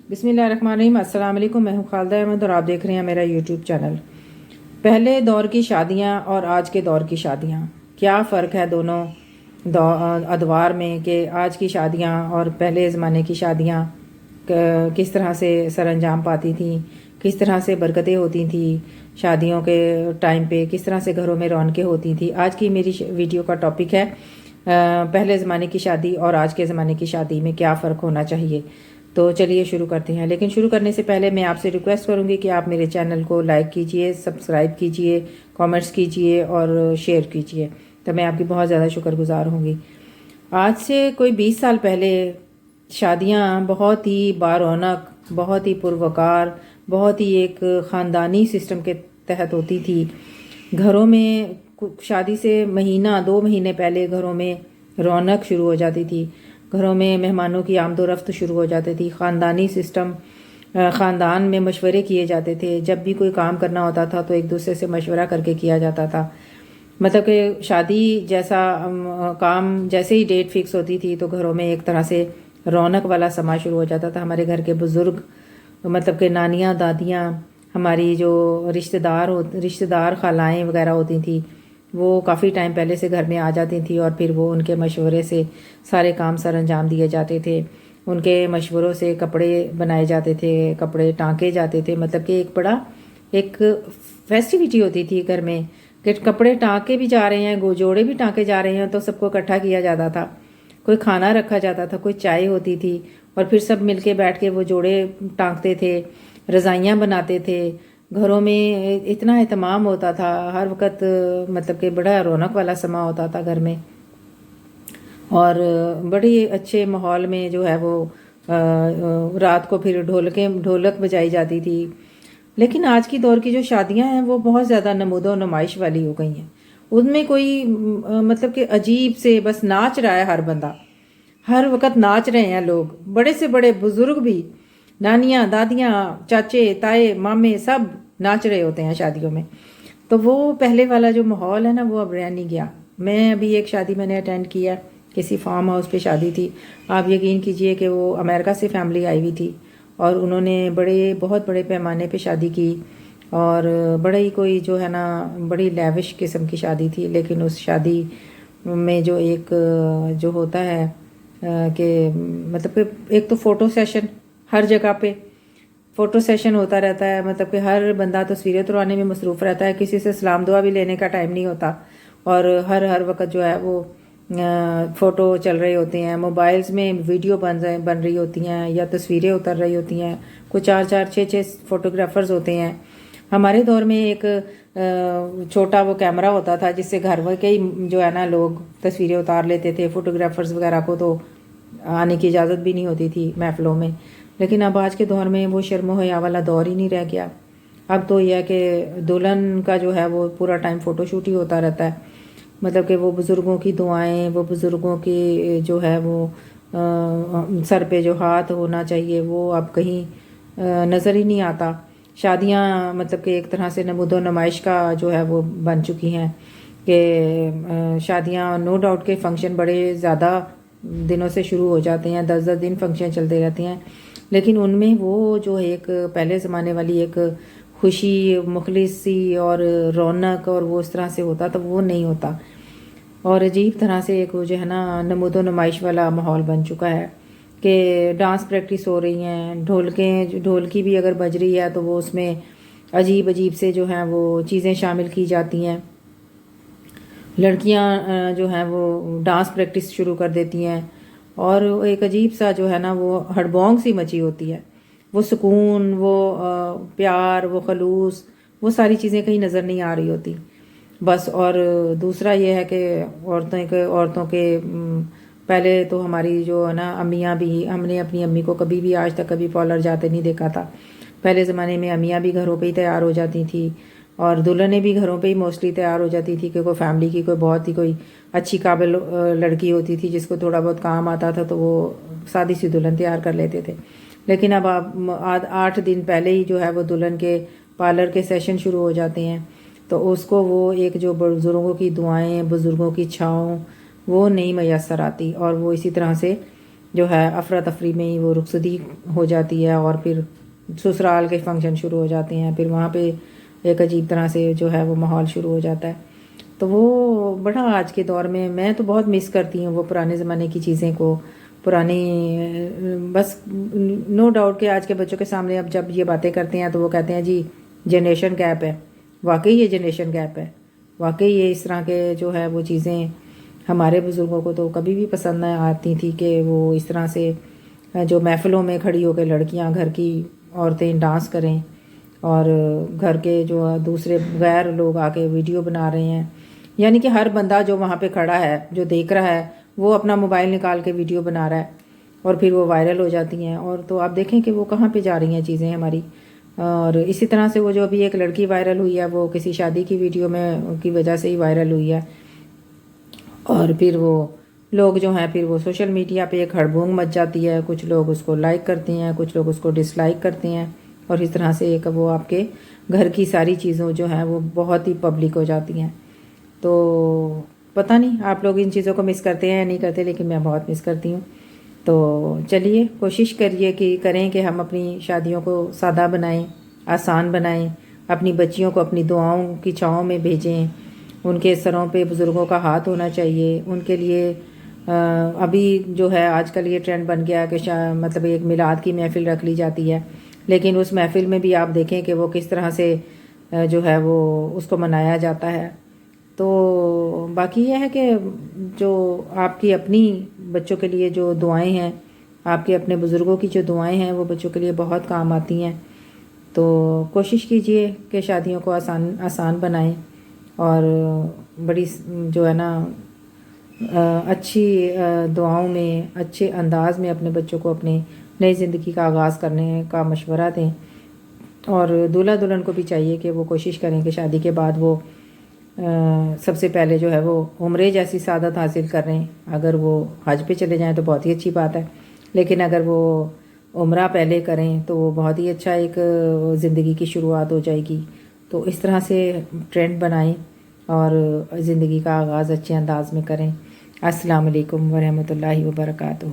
بسم اللہ الرحمن الرحیم۔ السلام علیکم، میں ہوں خالدہ احمد اور آپ دیکھ رہے ہیں میرا یوٹیوب چینل۔ پہلے دور کی شادیاں اور آج کے دور کی شادیاں، کیا فرق ہے دونوں ادوار میں کہ آج کی شادیاں اور پہلے زمانے کی شادیاں کس طرح سے سر انجام پاتی تھیں، کس طرح سے برکتیں ہوتی تھیں شادیوں کے ٹائم پہ، کس طرح سے گھروں میں رونقیں ہوتی تھیں۔ آج کی میری ویڈیو کا ٹاپک ہے پہلے زمانے کی شادی اور آج کے زمانے کی شادی میں کیا فرق ہونا چاہیے۔ تو چلیے شروع کرتے ہیں، لیکن شروع کرنے سے پہلے میں آپ سے ریکویسٹ کروں گی کہ آپ میرے چینل کو لائک کیجئے، سبسکرائب کیجئے، کامنٹس کیجئے اور شیئر کیجئے، تو میں آپ کی بہت زیادہ شکر گزار ہوں گی۔ آج سے کوئی 20 سال پہلے شادیاں بہت ہی بارونق، بہت ہی پروقار، بہت ہی ایک خاندانی سسٹم کے تحت ہوتی تھی۔ گھروں میں شادی سے مہینہ 2 مہینے پہلے گھروں میں رونق شروع ہو جاتی تھی، گھروں میں مہمانوں کی آمد و رفت شروع ہو جاتی تھی۔ خاندانی سسٹم، خاندان میں مشورے کیے جاتے تھے، جب بھی کوئی کام کرنا ہوتا تھا تو ایک دوسرے سے مشورہ کر کے کیا جاتا تھا۔ مطلب کہ شادی جیسا کام، جیسے ہی ڈیٹ فکس ہوتی تھی تو گھروں میں ایک طرح سے رونق والا سما شروع ہو جاتا تھا۔ ہمارے گھر کے بزرگ، مطلب کہ نانیاں، دادیاں، ہماری جو رشتہ دار خالائیں وغیرہ ہوتی تھیں، وہ کافی ٹائم پہلے سے گھر میں آ جاتی تھیں اور پھر وہ ان کے مشورے سے سارے کام سر انجام دیے جاتے تھے۔ ان کے مشوروں سے کپڑے بنائے جاتے تھے، کپڑے ٹانکے جاتے تھے، مطلب کہ ایک فیسٹیوٹی ہوتی تھی گھر میں کہ کپڑے ٹانکے بھی جا رہے ہیں، جوڑے بھی ٹانکے جا رہے ہیں، تو سب کو اکٹھا کیا جاتا تھا، کوئی کھانا رکھا جاتا تھا، کوئی چائے ہوتی تھی اور پھر سب مل کے بیٹھ کے وہ جوڑے ٹانکتے تھے، رضائیاں بناتے تھے۔ گھروں میں اتنا اہتمام ہوتا تھا ہر وقت، مطلب کہ بڑا رونق والا سما ہوتا تھا گھر میں، اور بڑی اچھے ماحول میں جو ہے وہ رات کو پھر ڈھولک بجائی جاتی تھی۔ لیکن آج کی دور کی جو شادیاں ہیں وہ بہت زیادہ نمود و نمائش والی ہو گئی ہیں۔ ان میں کوئی مطلب کہ عجیب سے بس ناچ رہا ہے ہر بندہ، ہر وقت ناچ رہے ہیں لوگ، بڑے سے بڑے بزرگ بھی، نانیاں، دادیاں، چاچے، تائے، مامے، سب ناچ رہے ہوتے ہیں شادیوں میں۔ تو وہ پہلے والا جو ماحول ہے نا وہ اب رہ نہیں گیا۔ میں ابھی ایک شادی میں نے اٹینڈ کیا، کسی فارم ہاؤس پہ شادی تھی۔ آپ یقین کیجئے کہ وہ امریکہ سے فیملی آئی ہوئی تھی اور انہوں نے بہت بڑے پیمانے پہ شادی کی، اور بڑا ہی کوئی جو ہے نا بڑی لیوش قسم کی شادی تھی۔ لیکن اس شادی میں جو ایک جو ہوتا ہے کہ مطلب کہ ایک تو فوٹو سیشن، ہر جگہ پہ فوٹو سیشن ہوتا رہتا ہے، مطلب کہ ہر بندہ تصویریں اتروانے میں مصروف رہتا ہے، کسی سے سلام دعا بھی لینے کا ٹائم نہیں ہوتا، اور ہر وقت جو ہے وہ فوٹو چل رہے ہوتے ہیں، موبائلز میں ویڈیو بن رہی ہوتی ہیں یا تصویریں اتر رہی ہوتی ہیں، کوئی 4 6 فوٹوگرافرز ہوتے ہیں۔ ہمارے دور میں ایک چھوٹا وہ کیمرہ ہوتا تھا جس سے گھر کے ہی جو ہے نا لوگ تصویریں اتار لیتے تھے، فوٹوگرافرز وغیرہ کو تو آنے کی اجازت بھی نہیں ہوتی تھی محفلوں میں۔ لیکن اب آج کے دور میں وہ شرم و حیا والا دور ہی نہیں رہ گیا۔ اب تو یہ ہے کہ دلہن کا جو ہے وہ پورا ٹائم فوٹو شوٹ ہی ہوتا رہتا ہے، مطلب کہ وہ بزرگوں کی دعائیں، وہ بزرگوں کی جو ہے وہ سر پہ جو ہاتھ ہونا چاہیے وہ اب کہیں نظر ہی نہیں آتا۔ شادیاں مطلب کہ ایک طرح سے نمود و نمائش کا جو ہے وہ بن چکی ہیں کہ شادیاں نو ڈاؤٹ کے فنکشن بڑے زیادہ دنوں سے شروع ہو جاتے ہیں، 10 دن فنکشن چلتے رہتے ہیں، لیکن ان میں وہ جو ایک پہلے زمانے والی ایک خوشی، مخلصی اور رونق اور وہ اس طرح سے ہوتا تو وہ نہیں ہوتا، اور عجیب طرح سے ایک وہ جو ہے نا نمود و نمائش والا ماحول بن چکا ہے کہ ڈانس پریکٹس ہو رہی ہیں، ڈھولکی بھی اگر بج رہی ہے تو وہ اس میں عجیب سے جو ہیں وہ چیزیں شامل کی جاتی ہیں۔ لڑکیاں جو ہیں وہ ڈانس پریکٹس شروع کر دیتی ہیں، اور ایک عجیب سا جو ہے نا وہ ہڑبونگ سی مچی ہوتی ہے، وہ سکون، وہ پیار، وہ خلوص، وہ ساری چیزیں کہیں نظر نہیں آ رہی ہوتی بس۔ اور دوسرا یہ ہے کہ عورتوں کے پہلے تو ہماری جو ہے نا امیاں بھی، ہم نے اپنی امی کو کبھی بھی آج تک کبھی پارلر جاتے نہیں دیکھا تھا۔ پہلے زمانے میں امیاں بھی گھروں پہ ہی تیار ہو جاتی تھیں، اور دلہنیں بھی گھروں پہ ہی موسٹلی تیار ہو جاتی تھی کہ کوئی فیملی کی کوئی بہت ہی کوئی اچھی قابل لڑکی ہوتی تھی جس کو تھوڑا بہت کام آتا تھا تو وہ سادی سی دلہن تیار کر لیتے تھے۔ لیکن اب 8 دن پہلے ہی جو ہے وہ دلہن کے پارلر کے سیشن شروع ہو جاتے ہیں، تو اس کو وہ ایک جو بزرگوں کی دعائیں، بزرگوں کی چھاؤں وہ نہیں میسر آتی، اور وہ اسی طرح سے جو ہے افراتفری میں ہی وہ رخصتی ہو جاتی ہے، اور پھر سسرال کے فنکشن شروع ہو جاتے ہیں، پھر وہاں پہ ایک عجیب طرح سے جو ہے وہ ماحول شروع ہو جاتا ہے. تو وہ بڑا آج کے دور میں تو بہت مس کرتی ہوں وہ پرانے زمانے کی چیزیں کو، پرانی. بس نو ڈاؤٹ کہ آج کے بچوں کے سامنے اب جب یہ باتیں کرتے ہیں تو وہ کہتے ہیں جی جنریشن گیپ ہے. واقعی یہ جنریشن گیپ ہے، واقعی یہ اس طرح کے جو ہے وہ چیزیں ہمارے بزرگوں کو تو کبھی بھی پسند نہ آتی تھی کہ وہ اس طرح سے جو محفلوں میں کھڑی ہو کے لڑکیاں گھر کی عورتیں ڈانس کریں، اور گھر کے جو دوسرے غیر لوگ آ کے ویڈیو بنا رہے ہیں. یعنی کہ ہر بندہ جو وہاں پہ کھڑا ہے جو دیکھ رہا ہے وہ اپنا موبائل نکال کے ویڈیو بنا رہا ہے، اور پھر وہ وائرل ہو جاتی ہیں. اور تو آپ دیکھیں کہ وہ کہاں پہ جا رہی ہیں چیزیں ہماری. اور اسی طرح سے وہ جو ابھی ایک لڑکی وائرل ہوئی ہے وہ کسی شادی کی ویڈیو میں کی وجہ سے ہی وائرل ہوئی ہے، اور پھر وہ لوگ جو ہیں پھر وہ سوشل میڈیا پہ ایک ہڑبونگ مچ جاتی ہے. کچھ لوگ اس کو لائک کرتے ہیں، کچھ لوگ اس کو ڈس لائک کرتے ہیں، اور اس طرح سے ایک وہ آپ کے گھر کی ساری چیزوں جو ہیں وہ بہت ہی پبلک ہو جاتی ہیں. تو پتہ نہیں آپ لوگ ان چیزوں کو مس کرتے ہیں یا نہیں کرتے، لیکن میں بہت مس کرتی ہوں. تو چلیے کوشش کریے کہ کریں کہ ہم اپنی شادیوں کو سادہ بنائیں، آسان بنائیں، اپنی بچیوں کو اپنی دعاؤں کی چھاؤں میں بھیجیں. ان کے سروں پہ بزرگوں کا ہاتھ ہونا چاہیے. ان کے لیے ابھی جو ہے آج کل یہ ٹرینڈ بن گیا کہ مطلب ایک میلاد کی محفل رکھ لی جاتی ہے، لیکن اس محفل میں بھی آپ دیکھیں کہ وہ کس طرح سے جو ہے وہ اس کو منایا جاتا ہے. تو باقی یہ ہے کہ جو آپ کی اپنی بچوں کے لیے جو دعائیں ہیں، آپ کے اپنے بزرگوں کی جو دعائیں ہیں وہ بچوں کے لیے بہت کام آتی ہیں. تو کوشش کیجئے کہ شادیوں کو آسان بنائیں، اور بڑی جو ہے نا اچھی دعاؤں میں اچھے انداز میں اپنے بچوں کو اپنے نئی زندگی کا آغاز کرنے کا مشورہ دیں. اور دولہا دلہن کو بھی چاہیے کہ وہ کوشش کریں کہ شادی کے بعد وہ سب سے پہلے جو ہے وہ عمرے جیسی سعادت حاصل کر رہے ہیں. اگر وہ حج پہ چلے جائیں تو بہت ہی اچھی بات ہے، لیکن اگر وہ عمرہ پہلے کریں تو وہ بہت ہی اچھا ایک زندگی کی شروعات ہو جائے گی. تو اس طرح سے ٹرینڈ بنائیں اور زندگی کا آغاز اچھے انداز میں کریں. السلام علیکم ورحمۃ اللہ وبرکاتہ.